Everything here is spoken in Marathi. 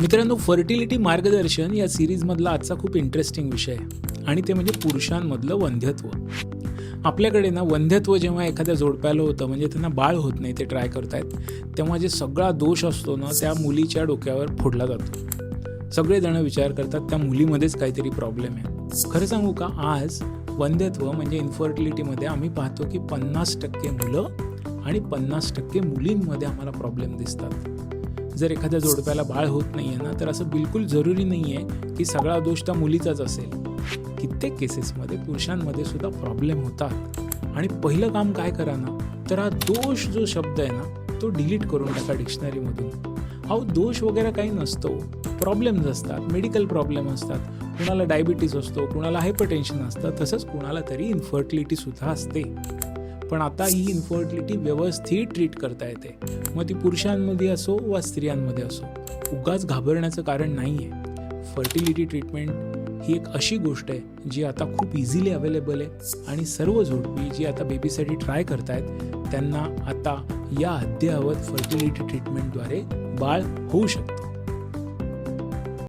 मित्रांनो, फर्टिलिटी मार्गदर्शन या सिरीजमधला आजचा खूप इंटरेस्टिंग विषय आहे आणि ते म्हणजे पुरुषांमधलं वंध्यत्व. आपल्याकडे ना वंध्यत्व जेव्हा एखाद्या जोडप्याला होतं, म्हणजे त्यांना बाळ होत नाही, ते ट्राय करतायत, तेव्हा जे सगळा दोष असतो ना त्या मुलीच्या डोक्यावर फोडला जातो. सगळेजण विचार करतात त्या मुलीमध्येच काहीतरी प्रॉब्लेम आहे. खरं सांगू का, आज वंध्यत्व म्हणजे इन्फर्टिलिटीमध्ये आम्ही पाहतो की 50% मुलं आणि 50% मुलींमध्ये आम्हाला प्रॉब्लेम दिसतात. जर एखाद्या जोडप्याला बाळ होत नाही आहे ना, तर असं बिलकुल जरुरी नाही आहे की सगळा दोष त्या मुलीचाच असेल. कित्येक केसेसमध्ये पुरुषांमध्ये सुद्धा प्रॉब्लेम होतात. आणि पहिलं काम काय करा ना, तर हा दोष जो शब्द आहे ना तो डिलीट करून टाका डिक्शनरीमधून. अहो, दोष वगैरे काही नसतो, प्रॉब्लेम्स असतात, मेडिकल प्रॉब्लेम असतात. कुणाला डायबिटीज असतो, कुणाला हायपरटेन्शन असतं, तसंच कुणाला तरी इन्फर्टिलिटीसुद्धा असते. पण आता ही इन्फर्टिलिटी व्यवस्थित ट्रीट करता येते, मग ती पुरुषांमध्ये असो वा स्त्रियांमध्ये असो. उगाच घाबरण्याचं कारण नाही आहे. फर्टिलिटी ट्रीटमेंट ही एक अशी गोष्ट आहे जी आता खूप इझिली अवेलेबल आहे आणि सर्व जोडपी जी आता बेबीसाठी ट्राय करतायत त्यांना आता या अद्ययावत फर्टिलिटी ट्रीटमेंटद्वारे बाळ होऊ शकतं.